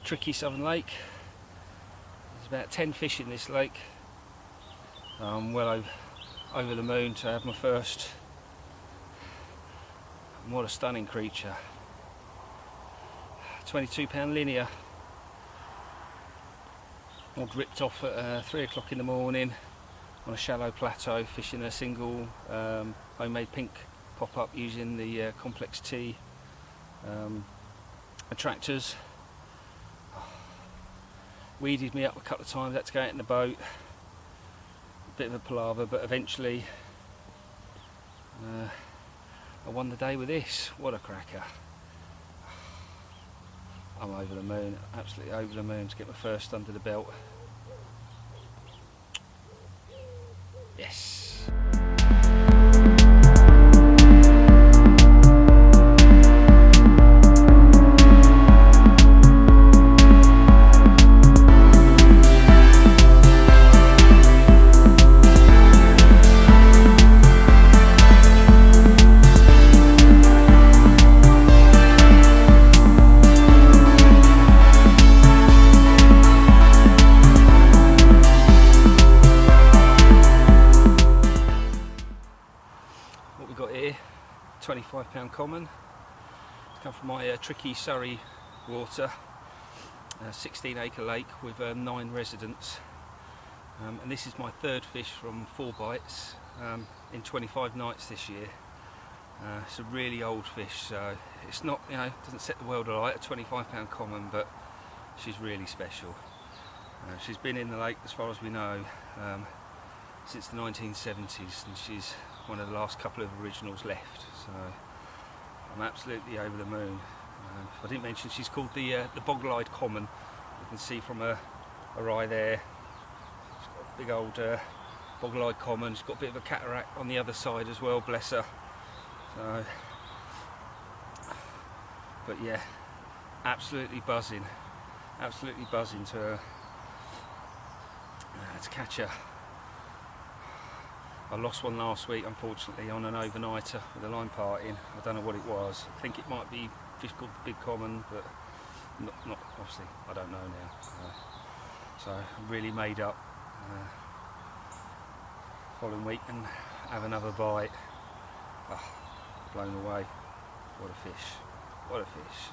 tricky southern lake. There's about 10 fish in this lake. I'm well over the moon to have my first. And what a stunning creature. 22-pound linear. I'd ripped off at 3 o'clock in the morning on a shallow plateau, fishing a single homemade pink pop-up using the Complex T attractors. Weeded me up a couple of times, had to go out in the boat. A bit of a palaver, but eventually I won the day with this. What a cracker. I'm over the moon, absolutely over the moon to get my first under the belt. Yes. What we got here, 25-pound common. It's come from my tricky Surrey water, 16-acre lake with 9 residents. And this is my third fish from 4 bites in 25 nights this year. It's a really old fish, so it's not, doesn't set the world alight, a 25-pound common, but she's really special. She's been in the lake, as far as we know, since the 1970s, and she's one of the last couple of originals left. So I'm absolutely over the moon. I didn't mention she's called the boggle-eyed common. You can see from her eye there. She's got a big old boggle-eyed common. She's got a bit of a cataract on the other side as well, bless her. So, but yeah, absolutely buzzing to catch her. I lost one last week, unfortunately, on an overnighter with a line parting. I don't know what it was. I think it might be fish called the big common, but not obviously. I don't know now. So I really made up following week and have another bite. Oh, blown away. What a fish! What a fish!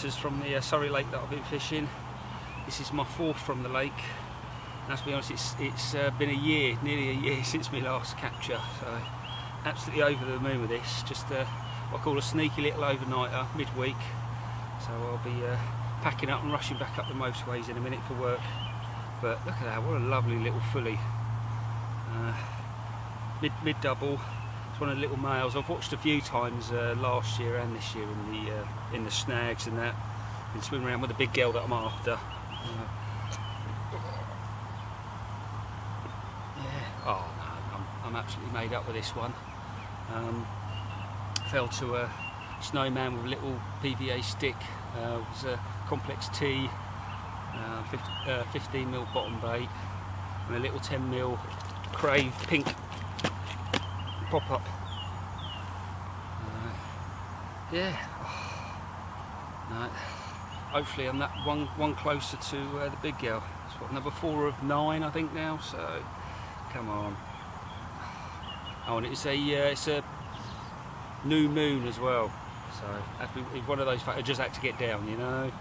whiters from the Surrey lake that I've been fishing. This is my 4th from the lake. And to be honest, it's been a year, nearly a year since my last capture, so absolutely over the moon with this. Just what I call a sneaky little overnighter midweek. So I'll be packing up and rushing back up the motorways in a minute for work. But look at that, what a lovely little filly. Mid double. It's one of the little males I've watched a few times last year and this year in the snags and that. Been swimming around with the big girl that I'm after. Yeah. Oh no, I'm absolutely made up with this one. Fell to a snowman with a little PVA stick. It was a complex T, 15mm bottom bait, and a little 10mm Crave pink pop up. Yeah. Oh, no. Hopefully I'm that one closer to the big girl. It's what, number 4 of 9 I think now. So come on. Oh, and it's a new moon as well. So it's one of those I just had to get down, you know.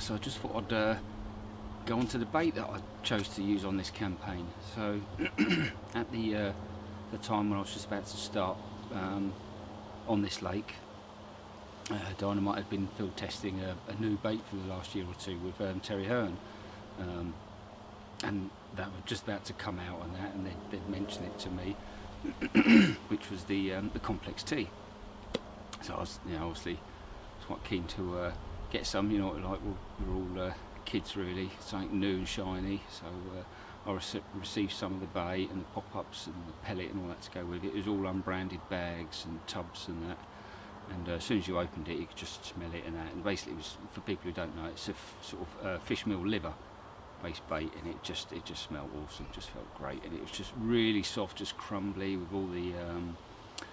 So I just thought I'd go on to the bait that I chose to use on this campaign. So at the time when I was just about to start on this lake, Dynamite had been field testing a new bait for the last year or two with Terry Hearn, and that was just about to come out on that, and they'd mentioned it to me, which was the complex T. So I was, obviously, quite keen to get some, like we're all kids really, something new and shiny. So I received some of the bait and the pop-ups and the pellet and all that to go with it. It was all unbranded bags and tubs and that. And as soon as you opened it, you could just smell it and that. And basically, it was, for people who don't know, it's a sort of fish meal liver based bait, and it just smelled awesome, just felt great, and it was just really soft, just crumbly with all the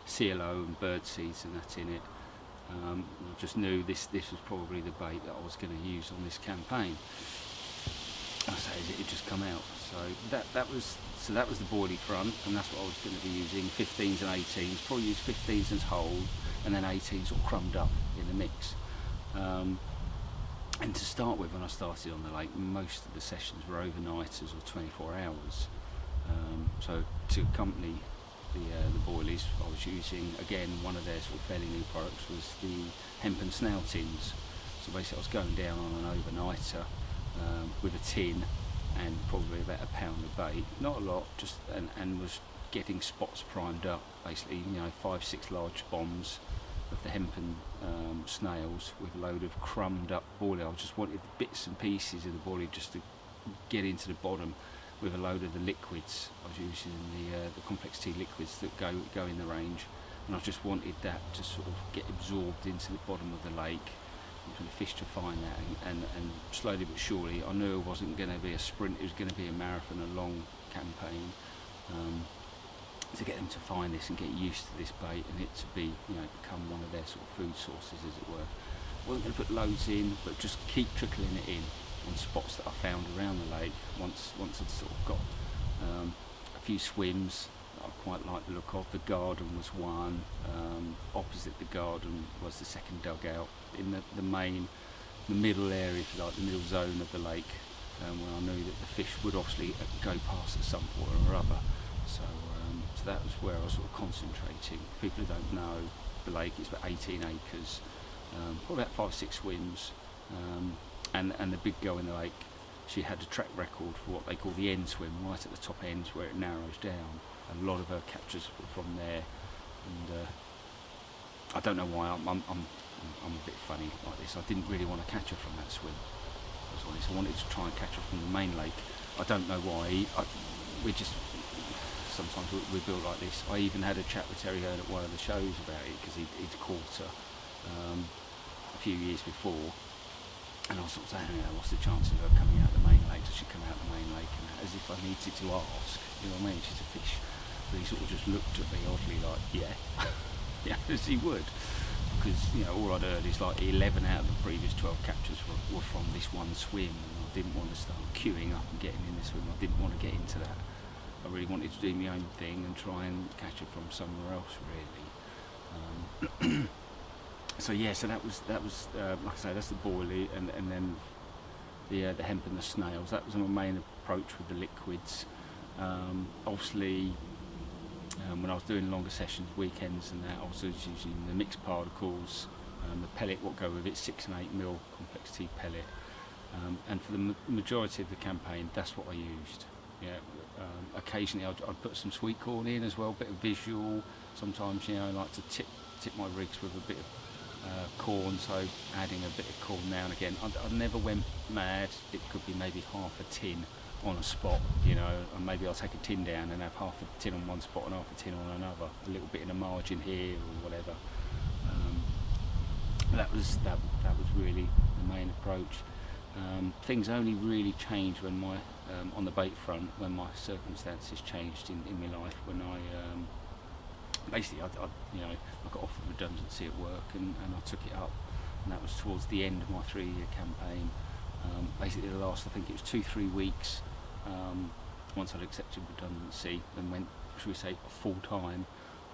CLO and bird seeds and that in it. I just knew this was probably the bait that I was going to use on this campaign. I say it just come out. So that was the boilie front, and that's what I was going to be using. 15s and 18s. Probably use 15s as whole, and then 18s sort of crumbed up in the mix. And to start with, when I started on the lake, most of the sessions were overnighters or 24 hours. So to accompany the boilies, I was using, again, one of their sort of fairly new products was the hempen snail tins. So basically I was going down on an overnighter with a tin and probably about a pound of bait, not a lot, just and was getting spots primed up, basically, 5-6 large bombs of the hempen snails with a load of crumbed up boilie. I just wanted bits and pieces of the boilie just to get into the bottom, with a load of the liquids. I was using the complex T liquids that go in the range, and I just wanted that to sort of get absorbed into the bottom of the lake, and for the fish to find that, and slowly but surely, I knew it wasn't going to be a sprint, it was going to be a marathon, a long campaign, to get them to find this and get used to this bait, and it to be, become one of their sort of food sources, as it were. I wasn't going to put loads in, but just keep trickling it in on spots that I found around the lake. Once I'd sort of got a few swims that I quite liked the look of. The garden was one, opposite the garden was the second dugout, in the middle area, if you like, the middle zone of the lake, where I knew that the fish would obviously go past at some point or other. So that was where I was sort of concentrating. For people who don't know the lake, it's about 18 acres, probably about 5-6 swims. And the big girl in the lake, she had a track record for what they call the end swim, right at the top ends where it narrows down. A lot of her captures were from there, and I don't know why I'm a bit funny like this. I didn't really want to catch her from that swim. I wanted to try and catch her from the main lake. I don't know why. Sometimes we're built like this. I even had a chat with Terry Hearn at one of the shows about it, because he'd caught her a few years before. And I was sort of saying, what's the chance of her coming out the main lake? Does she come out the main lake? And as if I needed to ask, you know what I mean? She's a fish he sort of just looked at me oddly like, yeah, yeah, as he would, because all I'd heard is like 11 out of the previous 12 captures were from this one swim, and I didn't want to start queuing up and getting in this swim. I didn't want to get into that. I really wanted to do my own thing and try and catch it from somewhere else, really. So yeah, so that was like I say, that's the boilie, and then the hemp and the snails. That was my main approach with the liquids. Obviously, when I was doing longer sessions, weekends and that, I was using the mixed particles, the pellet, what go with it, 6 and 8 mil complexity pellet, and for the majority of the campaign, that's what I used. Yeah, occasionally I'd put some sweet corn in as well, a bit of visual. Sometimes I like to tip my rigs with a bit of corn, so adding a bit of corn now and again. I never went mad. It could be maybe half a tin on a spot, and maybe I'll take a tin down and have half a tin on one spot and half a tin on another, a little bit in a margin here or whatever. That was really the main approach. Things only really changed when on the bait front, when my circumstances changed in my life, when I basically I got offered redundancy at work, and I took it up, and that was towards the end of my 3-year campaign. Basically the last, I think it was 2-3 weeks, once I'd accepted redundancy and went, should we say, full time,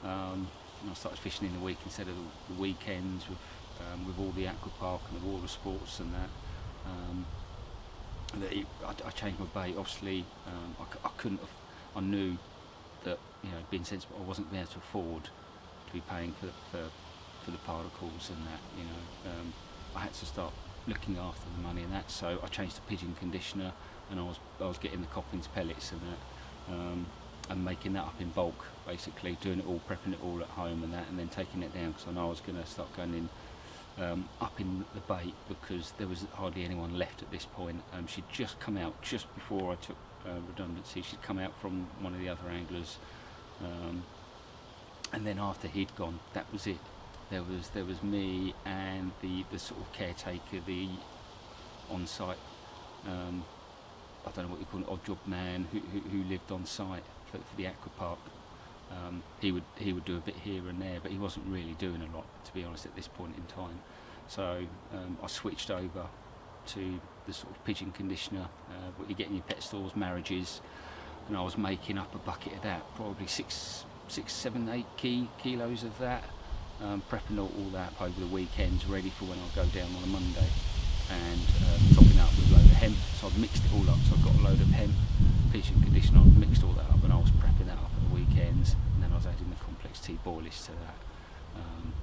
and I started fishing in the week instead of the weekends with all the aqua park and the water sports and that. I changed my bait. Obviously, I couldn't have. I knew that being sensible, I wasn't going to afford to be paying for the particles and that. I had to start looking after the money and that. So I changed to pigeon conditioner, and I was getting the Coppins pellets and that, and making that up in bulk, basically doing it all, prepping it all at home and that, and then taking it down because I know I was going to start going in. Up in the bait, because there was hardly anyone left at this point. She'd just come out just before I took redundancy. She'd come out from one of the other anglers, and then after he'd gone, that was it. There was me and the sort of caretaker, the on-site, I don't know what you call it, odd job man who lived on site for the aqua park. He would do a bit here and there, but he wasn't really doing a lot, to be honest, at this point in time. So I switched over to the sort of pigeon conditioner, what you get in your pet stores, marriages, and I was making up a bucket of that, probably 6, 7, 8 kilos of that, prepping all that up over the weekends, ready for when I go down on a Monday, and topping up with a load of hemp. So I'd mixed it all up, so I've got a load of hemp, pigeon conditioner, I'd mixed all that up, and I was prepping that up at the weekends, and then I was adding the complex tea boilies to that,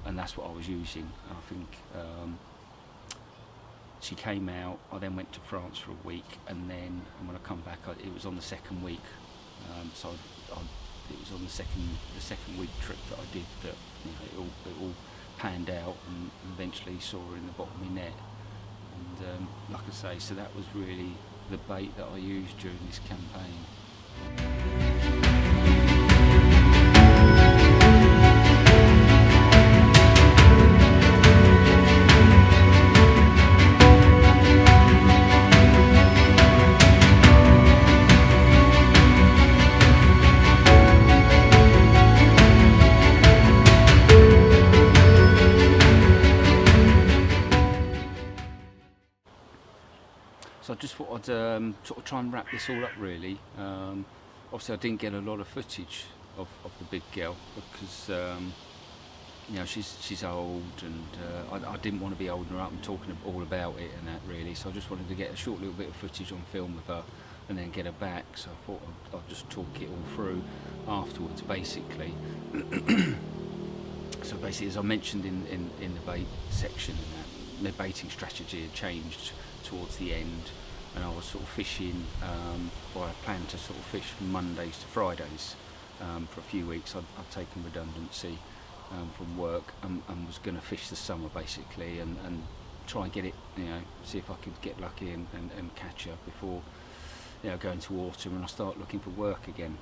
and that's what I was using. And I think she came out, I then went to France for a week, and then when I come back, it was on the second week, so it was on the second week trip that I did that it all panned out, and eventually saw her in the bottom of my net. And like I say, so that was really the bait that I used during this campaign. So I just thought I'd sort of try and wrap this all up really. Obviously I didn't get a lot of footage of the big girl because she's old, and I didn't want to be holding her up and talking all about it and that really. So I just wanted to get a short little bit of footage on film of her and then get her back. So I thought I'd just talk it all through afterwards basically. So basically, as I mentioned in the bait section, and that, my baiting strategy had changed towards the end, and I was sort of fishing, or I planned to sort of fish Mondays to Fridays for a few weeks. I'd taken redundancy from work and was going to fish the summer basically, and try and get it, see if I could get lucky and catch her before going to autumn and I start looking for work again.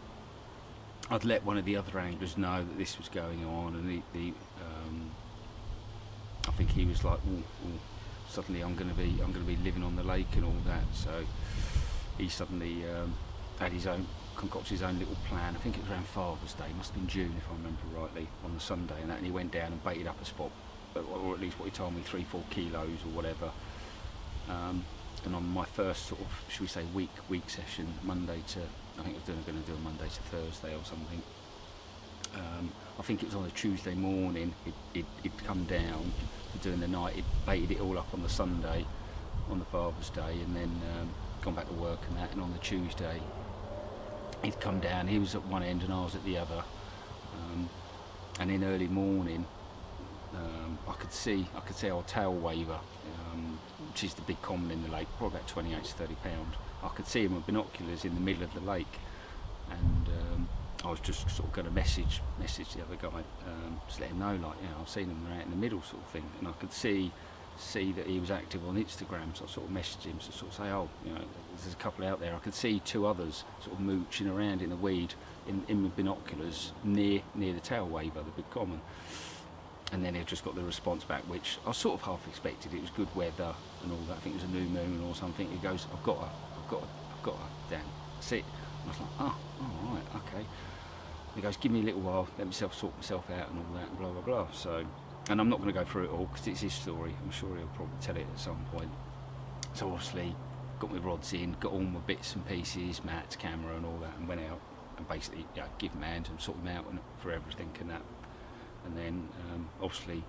I'd let one of the other anglers know that this was going on, and I think he was like, suddenly I'm going to be living on the lake and all that. So he suddenly had his own concocted his own little plan. I think it was around Father's Day, must have been June if I remember rightly, on the Sunday and that, and he went down and baited up a spot, or at least what he told me, 3-4 kilos or whatever. And on my first sort of, should we say, week session, Monday to, I think I was going to do a Monday to Thursday or something. I think it was on a Tuesday morning, it'd come down for doing the night, he'd baited it all up on the Sunday, on the Father's Day, and then gone back to work and that, and on the Tuesday he'd come down, he was at one end and I was at the other, and in early morning I could see our tail waver, which is the big common in the lake, probably about 28 to 30 pound. I could see him with binoculars in the middle of the lake, and I was just sort of going to message the other guy, just let him know, like, you know, I've seen him right in the middle sort of thing, and I could see that he was active on Instagram, so I sort of messaged him to sort of say, oh, you know, there's a couple out there. I could see 2 others sort of mooching around in the weed in the binoculars near the tail waver, the big common. And then he just got the response back, which I sort of half expected. It was good weather and all that. I think it was a new moon or something. He goes, I've got her, Dan. That's it. And I was like, oh, all right, okay. He goes, give me a little while, let myself sort myself out and all that, and blah, blah, blah. So, and I'm not going to go through it all because it's his story. I'm sure he'll probably tell it at some point. So obviously, got my rods in, got all my bits and pieces, mats, camera and all that, and went out and basically, you know, give him a hand and sort him out and for everything and that. And then obviously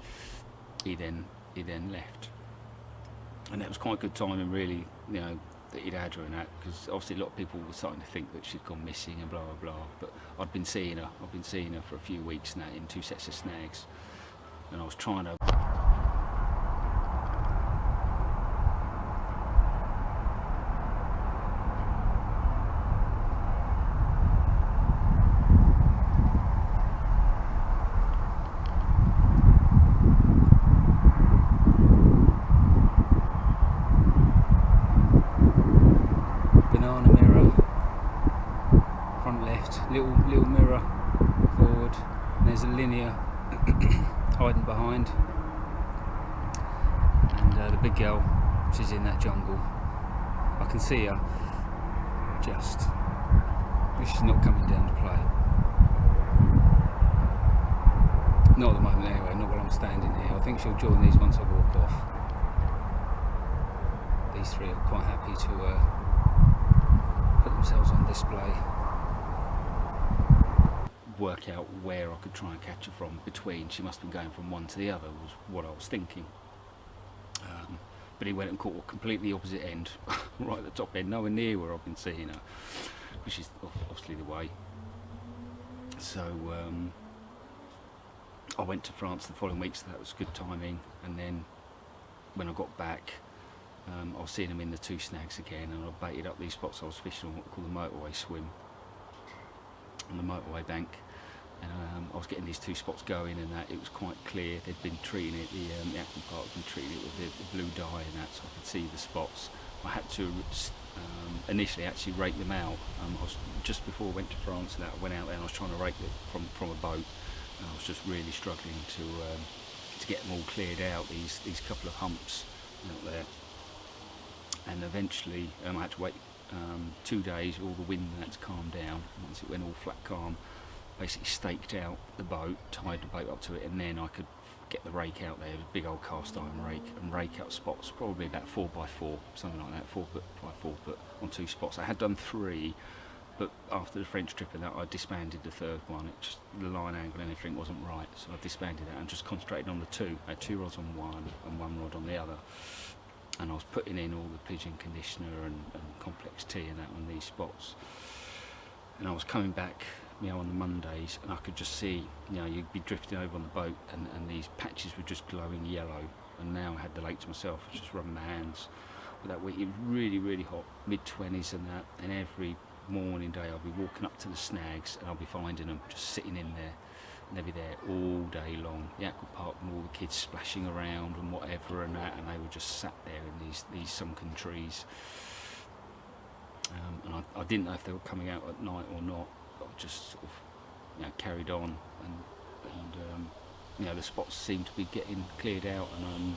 he then left, and that was quite good timing, really, you know, that he'd had her and that, because obviously a lot of people were starting to think that she'd gone missing and blah blah blah. But I'd been seeing her for a few weeks now in 2 sets of snags, and I was trying to little mirror forward, and there's a linear hiding behind, and the big girl, she's in that jungle. I can see her, just, she's not coming down to play. Not at the moment anyway, not while I'm standing here. I think she'll join these once I walk off. These 3 are quite happy to put themselves on display. Work out where I could try and catch her from between. She must have been going from one to the other, was what I was thinking. But he went and caught a completely opposite end, right at the top end, nowhere near where I've been seeing her, which is obviously the way. So I went to France the following week, so that was good timing. And then when I got back, I was seeing them in the 2 snags again, and I baited up these spots I was fishing on what we call the motorway swim, on the motorway bank. And I was getting these 2 spots going, and that it was quite clear they'd been treating it, the aqua park had been treating it with the blue dye and that, so I could see the spots. I had to initially actually rake them out. I was, just before I went to France and that, I went out there and I was trying to rake them from a boat, and I was just really struggling to get them all cleared out, these couple of humps out there. And eventually I had to wait 2 days, all the wind and that to calm down. Once it went all flat calm, basically staked out the boat, tied the boat up to it, and then I could get the rake out there, a big old cast iron rake, and rake out spots, probably about 4x4, something like that, 4 foot by 4 foot on 2 spots. I had done 3, but after the French trip and that, I disbanded the 3rd one. It just, the line angle and everything wasn't right, so I disbanded that and just concentrated on the 2. I had 2 rods on one and 1 rod on the other. And I was putting in all the pigeon conditioner and complex tea and that on these spots. And I was coming back, you know, on the Mondays, and I could just see, you know, you'd be drifting over on the boat, and these patches were just glowing yellow. And now I had the lake to myself, I was just rubbing my hands. But that week it was really, really hot, mid-20s and that. And every morning day I'll be walking up to the snags, and I'll be finding them just sitting in there. And they'd be there all day long, the aqua park, and all the kids splashing around and whatever and that, and they were just sat there in these sunken trees. And I didn't know if they were coming out at night or not, but I just sort of, you know, carried on, and you know, the spots seemed to be getting cleared out, and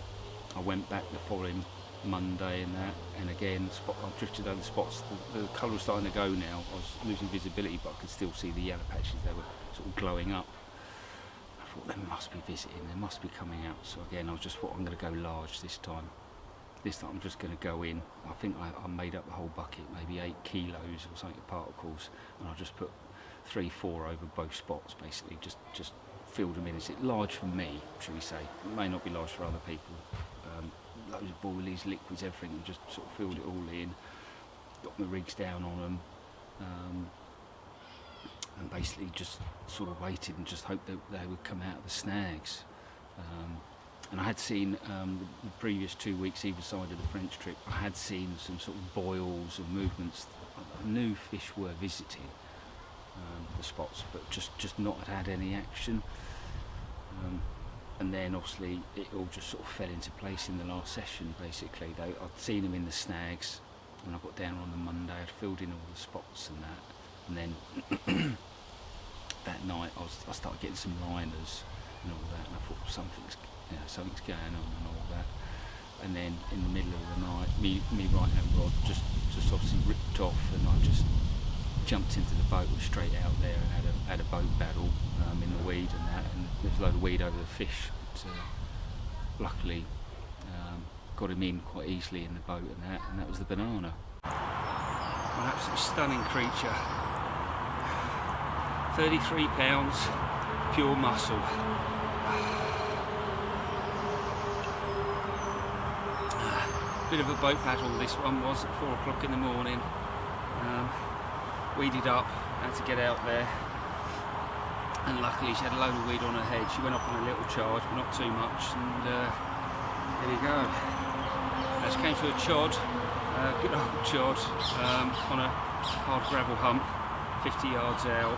I went back the following Monday and that, and again I've drifted over the spots. The colour was starting to go now. I was losing visibility, but I could still see the yellow patches. They were sort of glowing up. I thought they must be visiting, they must be coming out. So again, I just thought I'm going to go large this time. This time I'm just going to go in. I think I made up the whole bucket, maybe 8 kilos or something of particles, and I just put 3-4 over both spots, basically just filled them in. Is it large for me, should we say? It may not be large for other people. Loads of boilies, liquids, everything, and just sort of filled it all in. Got my rigs down on them, and basically just sort of waited and just hoped that they would come out of the snags. And I had seen the previous 2 weeks either side of the French trip, I had seen some sort of boils and movements. I knew fish were visiting the spots, but just not had any action. And then obviously it all just sort of fell into place in the last session. Basically, I'd seen them in the snags when I got down on the Monday. I'd filled in all the spots and that, and then that night I started getting some liners and all that, and I thought something's going on and all that. And then in the middle of the night, me right hand rod just obviously ripped off, and I just jumped into the boat, was straight out there, and had a boat battle in the weed and that, and there was a load of weed over the fish, but luckily got him in quite easily in the boat and that was the banana. An absolutely stunning creature. 33 pounds, pure muscle. Bit of a boat battle this one was at 4 o'clock in the morning. Weeded up, had to get out there, and luckily she had a load of weed on her head. She went off on a little charge, but not too much, and there you go. She came to a chod, good old chod, on a hard gravel hump, 50 yards out,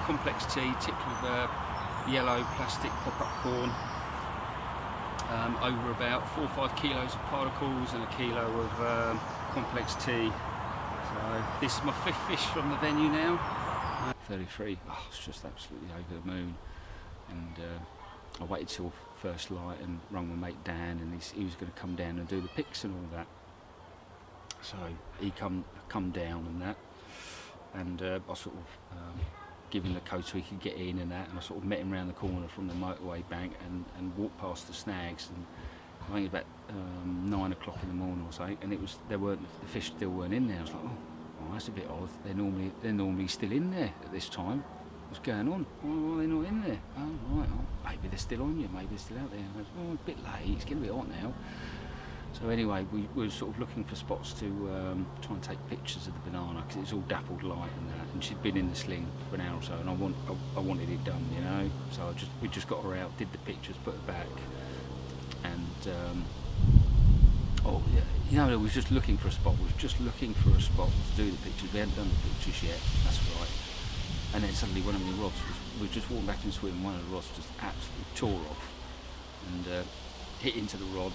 complex tea tipped with yellow plastic pop-up corn, over about 4 or 5 kilos of particles and a kilo of complex tea. So this is my 5th fish from the venue now. 33. Oh, it's just absolutely over the moon. And I waited till first light and rung my mate Dan, and he was going to come down and do the pics and all that. So he come down and that, and I sort of give him the code so he could get in and that, and I sort of met him around the corner from the motorway bank and walked past the snags, and I think it was about 9 o'clock in the morning or something, and the fish still weren't in there. I was like, oh, that's a bit odd. They're normally still in there at this time. What's going on? Why are they not in there? Oh, right. Oh, maybe they're still on you. Maybe they're still out there. And I was, oh, a bit late. It's getting a bit hot now. So anyway, we were sort of looking for spots to try and take pictures of the banana, because it's all dappled light and that. And she'd been in the sling for an hour or so, and I wanted it done, you know. So we just got her out, did the pictures, put her back, and oh yeah, you know, we was just looking for a spot. We was just looking for a spot to do the pictures. We hadn't done the pictures yet. That's right. And then suddenly one of the rods we were just walking back in swim. One of the rods just absolutely tore off and hit into the rod.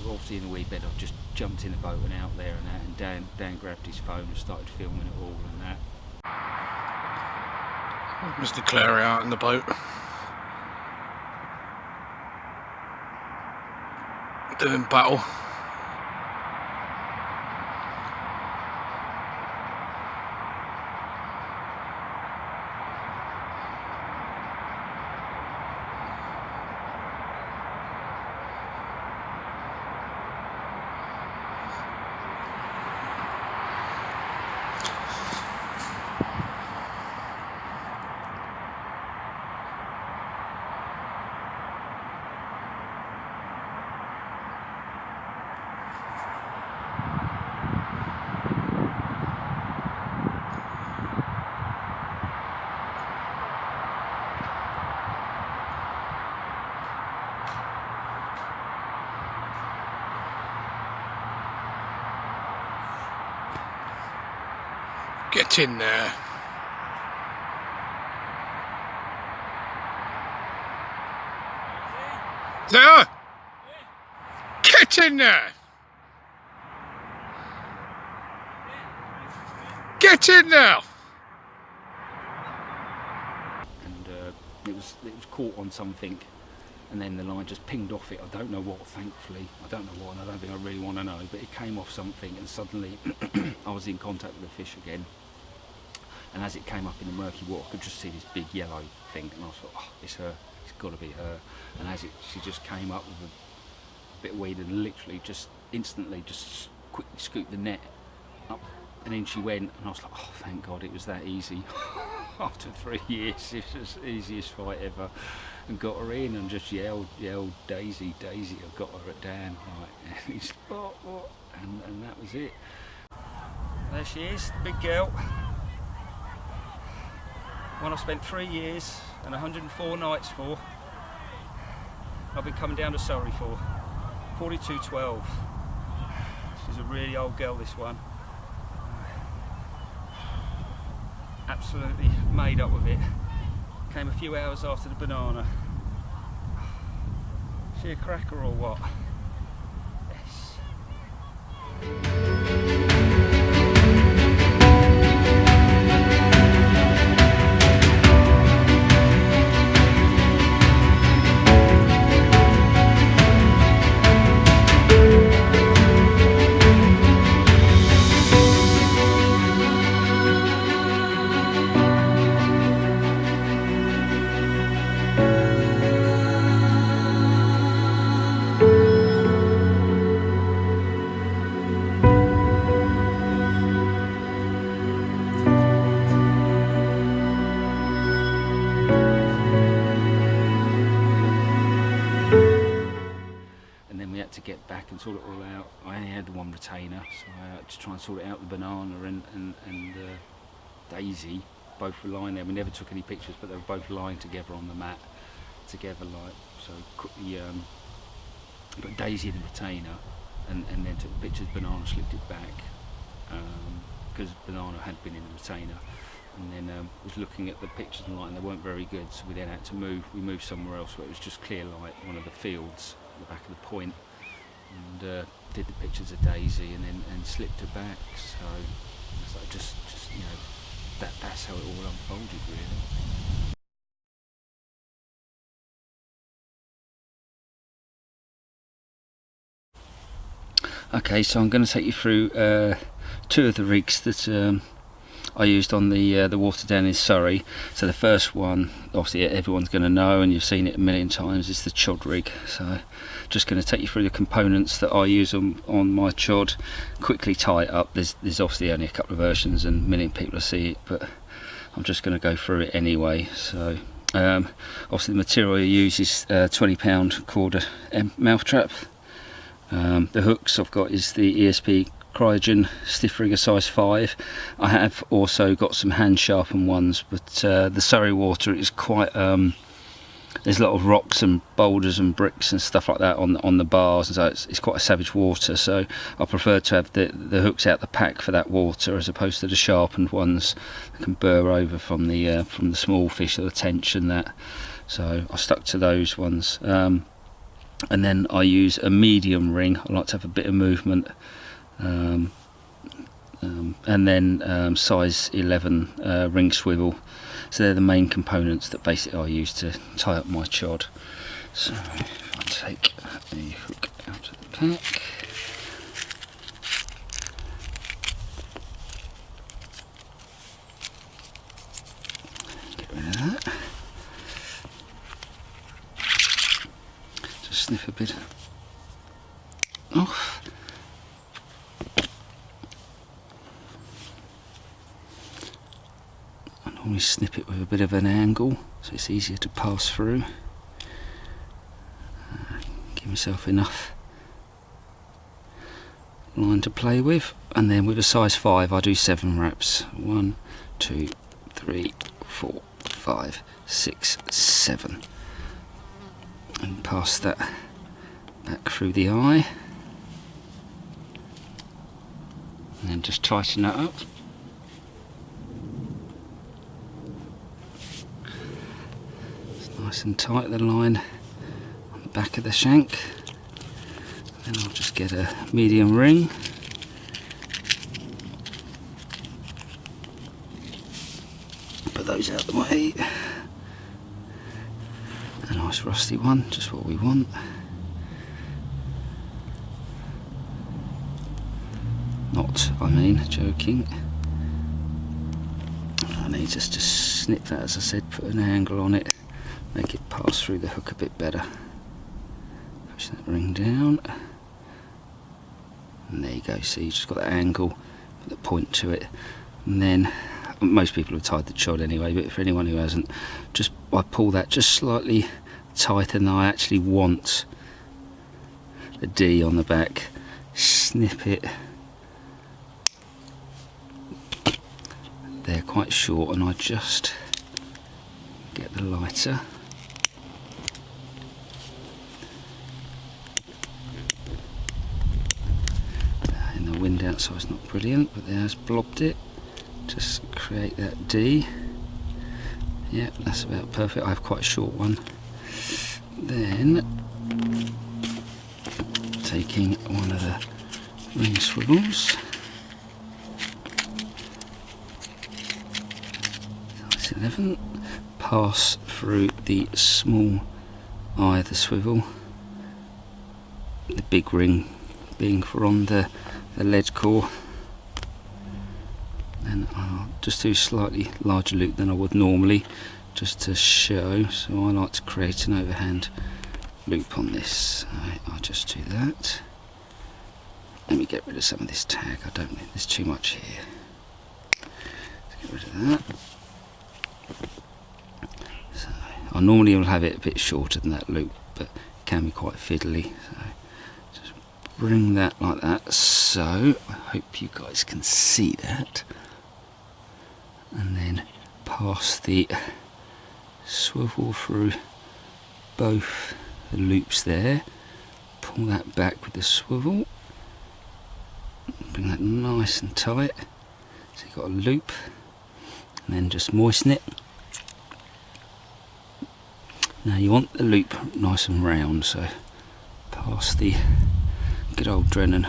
Obviously in the wee bed, I just jumped in the boat and out there and that, and Dan grabbed his phone and started filming it all and that. Mr. Clary out in the boat, doing battle. Get in there. There! Get in there! Get in now! And it was caught on something and then the line just pinged off it. I don't know what, thankfully. I don't know what, and I don't think I really want to know, but it came off something, and suddenly I was in contact with the fish again. And as it came up in the murky water, I could just see this big yellow thing, and I thought, oh, it's her, it's got to be her. And as she just came up with a bit of weed and literally just instantly just quickly scooped the net up, and in she went, and I was like, oh, thank God it was that easy. After 3 years, it was the easiest fight ever, and got her in and just yelled, Daisy, Daisy, I got her at Dan, like, and he's what, and that was it. There she is, big girl. One I've spent 3 years and 104 nights for. I've been coming down to Surrey for 42.12. She's a really old girl, this one. Absolutely made up with it. Came a few hours after the banana. She a cracker or what? Yes. To get back and sort it all out. I only had one retainer, so I had to try and sort it out. The banana and Daisy both were lying there. We never took any pictures, but they were both lying together on the mat, together, like, so quickly put Daisy in the retainer and then took the pictures. Banana slipped it back because banana had been in the retainer, and then was looking at the pictures and light, and they weren't very good, so we then had to move. We moved somewhere else where it was just clear light, one of the fields at the back of the point, and did the pictures of Daisy and then slipped her back. So it's like just you know, that's how it all unfolded, really. Okay, so I'm going to take you through two of the rigs that I used on the water down in Surrey. So the first one, obviously everyone's going to know, and you've seen it a million times, is the chod rig. So just going to take you through the components that I use on my chod, quickly tie it up. There's obviously only a couple of versions and a million people see it, but I'm just going to go through it anyway. So obviously the material I use is 20-pound cord mouth trap. The hooks I've got is the ESP Cryogen stiff rigger size 5. I have also got some hand sharpened ones, but the Surrey water is quite there's a lot of rocks and boulders and bricks and stuff like that on the bars, and so it's quite a savage water, so I prefer to have the hooks out the pack for that water as opposed to the sharpened ones that can burr over from the small fish or the tench and that. So I stuck to those ones, and then I use a medium ring. I like to have a bit of movement. And then size 11 ring swivel. So they're the main components that basically I use to tie up my chod. So if I take a hook out of the pack, get rid of that, just snip a bit off. We snip it with a bit of an angle so it's easier to pass through. Give myself enough line to play with, and then with a size 5 I do 7 wraps. 1, 2, 3, 4, 5, 6, 7, and pass that back through the eye, and then just tighten that up. Nice and tight, the line on the back of the shank. Then I'll just get a medium ring, put those out of the way, and Nice rusty one, just what we want. Not, I mean, joking. I need just to snip that, as I said, put an angle on it, make it pass through the hook a bit better. Push that ring down. And there you go, see, you just got that angle, put the point to it. And then, most people have tied the chod anyway, but for anyone who hasn't, just I pull that just slightly tighter than I actually want the D on the back, snip it. They're quite short, and I just get the lighter. In the wind outside is not brilliant, but there's blobbed it. Just create that D. Yeah, that's about perfect. I have quite a short one. Then taking one of the ring swivels. 11, pass through the small eye of the swivel, the big ring being for on the lead core, and I'll just do a slightly larger loop than I would normally, just to show. So I like to create an overhand loop on this, so I'll just do that. Let me get rid of some of this tag, I don't think there's too much here. Let's get rid of that. So I normally will have it a bit shorter than that loop, but it can be quite fiddly. So just bring that like that. So I hope you guys can see that. And then pass the swivel through both the loops there. Pull that back with the swivel. Bring that nice and tight. So you've got a loop. And then just moisten it. Now you want the loop nice and round, so pass the good old Drennan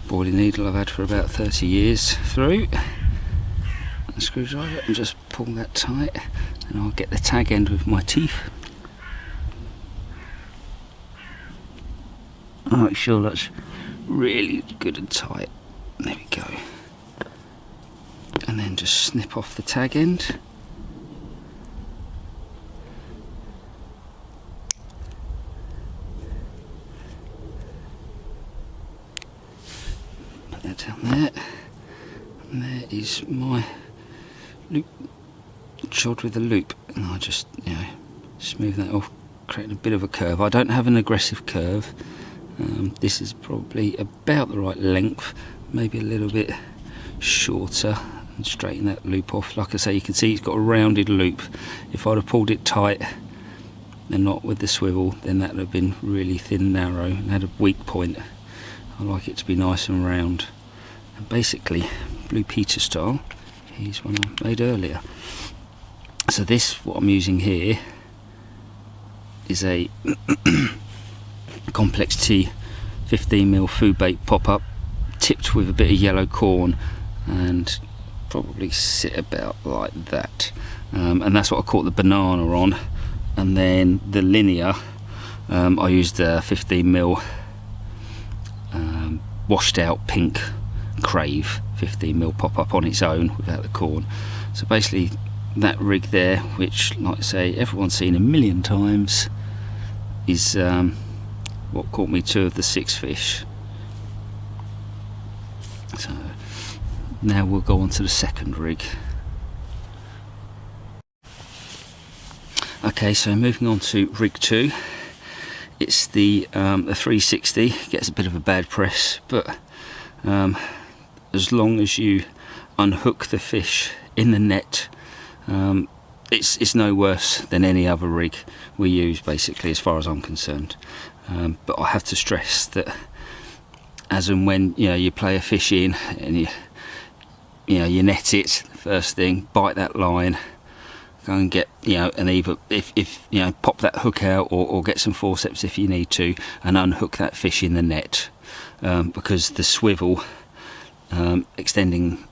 boiling needle I've had for about 30 years through a screwdriver and just pull that tight, and I'll get the tag end with my teeth. I'll make sure that's really good and tight. There we go. And then just snip off the tag end. Put that down there. And there is my loop, chod with a loop. And I'll just, smooth that off, creating a bit of a curve. I don't have an aggressive curve. This is probably about the right length, maybe a little bit shorter, and straighten that loop off. Like I say, you can see it's got a rounded loop. If I'd have pulled it tight and not with the swivel, then that would have been really thin, narrow, and had a weak point. I like it to be nice and round. And basically, Blue Peter style, here's one I made earlier. So this, what I'm using here, is a Complex T 15mm food bait pop-up, tipped with a bit of yellow corn, and probably sit about like that. And that's what I caught the banana on. And then the linear, I used a 15mm washed out pink Crave 15mm pop-up on its own without the corn. So basically that rig there, which like I say everyone's seen a million times, is what caught me 2 of the 6 fish. So now we'll go on to the second rig. Okay, so moving on to rig 2. It's the 360. Gets a bit of a bad press, but as long as you unhook the fish in the net, it's no worse than any other rig we use, basically, as far as I'm concerned. But I have to stress that as and when you play a fish in and you net it, first thing, bite that line, go and get and either if pop that hook out or get some forceps if you need to, and unhook that fish in the net, because the swivel extending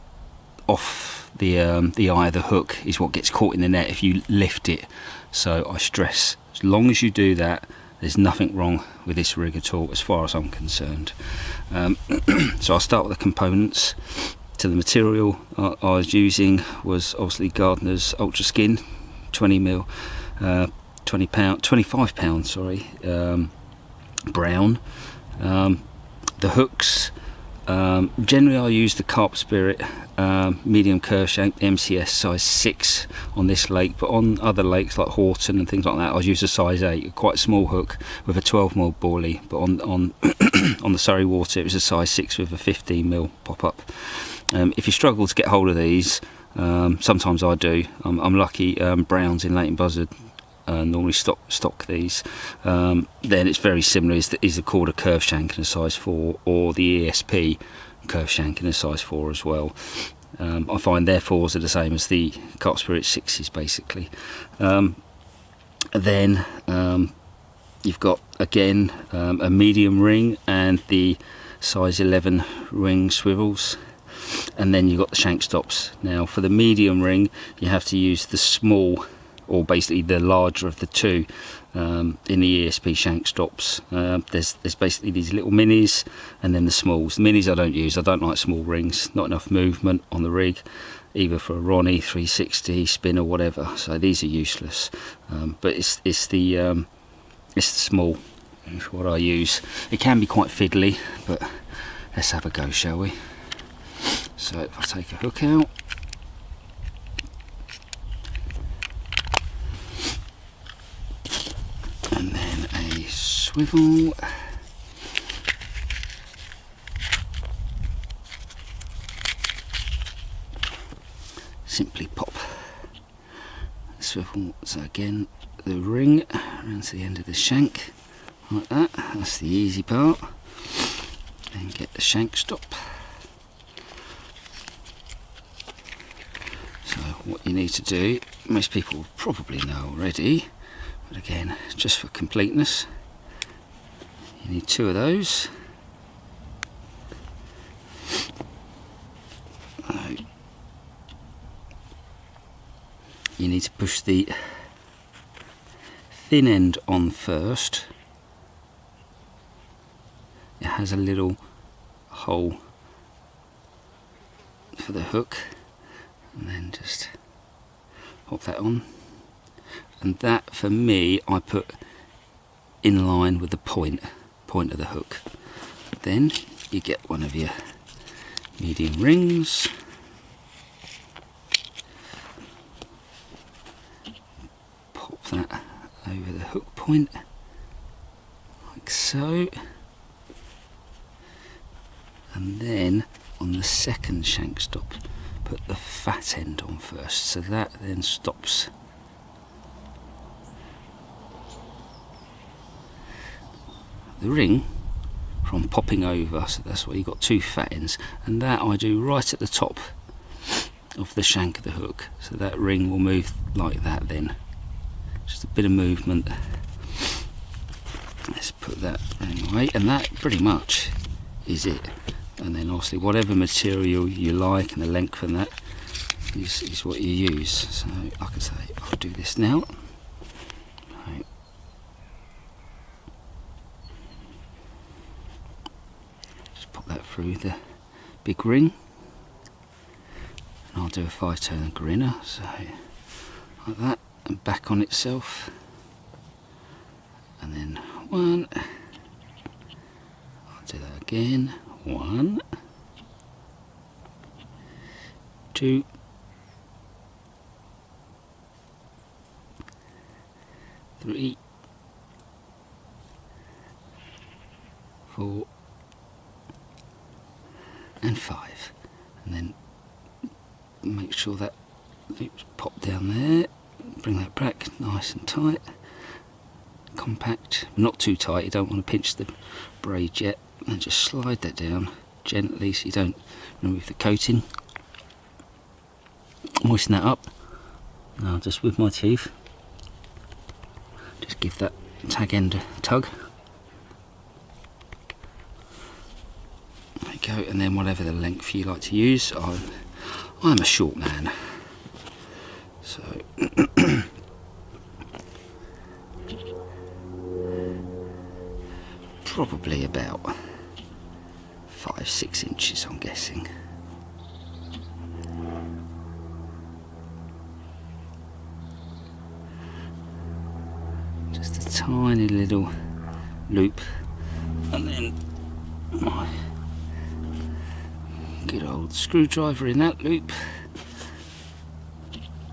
off the eye of the hook is what gets caught in the net if you lift it. So I stress, As long as you do that, there's nothing wrong with this rig at all as far as I'm concerned. So I'll start with the components. So the material I was using was obviously Gardner's Ultra Skin 20mm 25 pound, sorry, brown. The hooks, generally I use the Carp Spirit medium curve shank MCS size 6 on this lake, but on other lakes like Horton and things like that I use a size 8, a quite small hook with a 12mm boilie, but on on the Surrey water it was a size 6 with a 15mm pop-up. If you struggle to get hold of these, sometimes I do. I'm lucky. Browns in Leighton Buzzard normally stock these. Then it's very similar. Is the called a curve shank in a size 4, or the ESP curve shank in a size 4 as well. I find their 4s are the same as the Carp Spirit 6s basically. Then you've got again a medium ring and the size 11 ring swivels. And then you've got the shank stops. Now for the medium ring you have to use the small, or basically the larger of the two in the ESP shank stops. There's basically these little minis and then the smalls. The minis I don't use. I don't like small rings, not enough movement on the rig either for a Ronnie, 360, spin or whatever, so these are useless. But it's the small is what I use. It can be quite fiddly, but let's have a go, shall we? So if I take a hook out, and then a swivel, simply pop the swivel. So again, the ring around to the end of the shank, like that. That's the easy part. Then get the shank stop. So what you need to do, most people will probably know already, but again, just for completeness, you need 2 of those. You need to push the thin end on first. It has a little hole for the hook, and then just pop that on, and that for me I put in line with the point of the hook. Then you get one of your medium rings, pop that over the hook point like so, and then on the second shank stop put the fat end on first, so that then stops the ring from popping over. So that's why you've got 2 fat ends, and that I do right at the top of the shank of the hook, so that ring will move like that. Then just a bit of movement. Let's put that ring away, and that pretty much is it. And then obviously whatever material you like and the length and that is what you use. So like I say, I'll do this now. Right. Just pop that through the big ring, and I'll do a 5-turn grinner, so like that, and back on itself, and then 1, I'll do that again, 1, 2, 3, 4, and 5, and then make sure that loops pop down there, bring that back nice and tight, compact, not too tight, you don't want to pinch the braid yet, and just slide that down gently so you don't remove the coating. Moisten that up. Now just with my teeth, just give that tag end a tug. There you go, and then whatever the length you like to use, I'm a short man, so probably about 5-6 inches, I'm guessing. Just a tiny little loop, and then my good old screwdriver in that loop,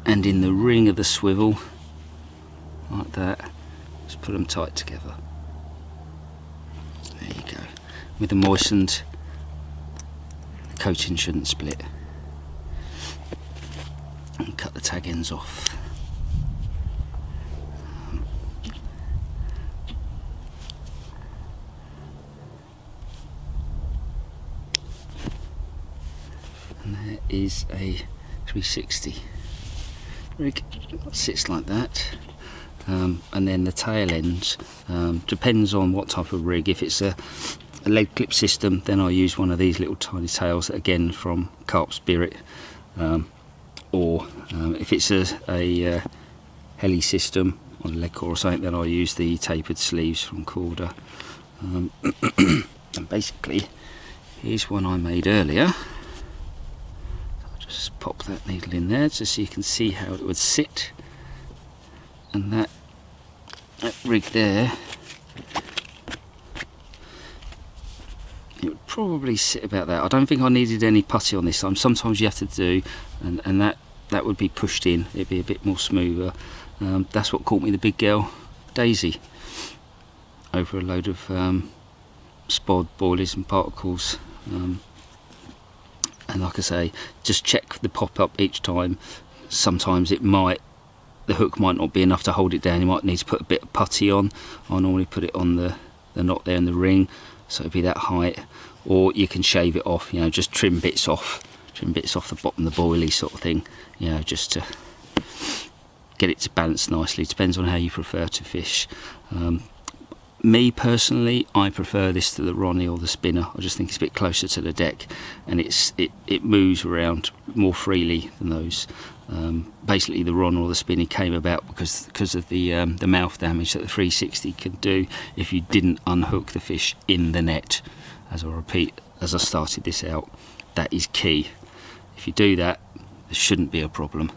and in the ring of the swivel, like that. Just put them tight together. There you go. With the moistened, the coating shouldn't split. And cut the tag ends off. And there is a 360 rig. Sits like that. And then the tail ends depends on what type of rig. If it's a lead clip system, then I use one of these little tiny tails, again from Carp Spirit, or if it's a heli system on a leg core or something, then I use the tapered sleeves from Corda. And basically, here's one I made earlier. I'll just pop that needle in there just so you can see how it would sit. And that rig there, it would probably sit about that. I don't think I needed any putty on this time. Sometimes you have to do, and that would be pushed in. It'd be a bit more smoother. That's what caught me the big girl Daisy over a load of spod, boilies and particles. And like I say, just check the pop-up each time. Sometimes the hook might not be enough to hold it down. You might need to put a bit of putty on. I normally put it on the knot there in the ring, so it'd be that height. Or you can shave it off, you know, just trim bits off the bottom of the boilie sort of thing, you know, just to get it to balance nicely. Depends on how you prefer to fish. Me personally, I prefer this to the Ronnie or the spinner. I just think it's a bit closer to the deck, and it moves around more freely than those. Basically, the Ron or the spinny came about because of the mouth damage that the 360 could do if you didn't unhook the fish in the net. As I repeat, as I started this out, that is key. If you do that, there shouldn't be a problem.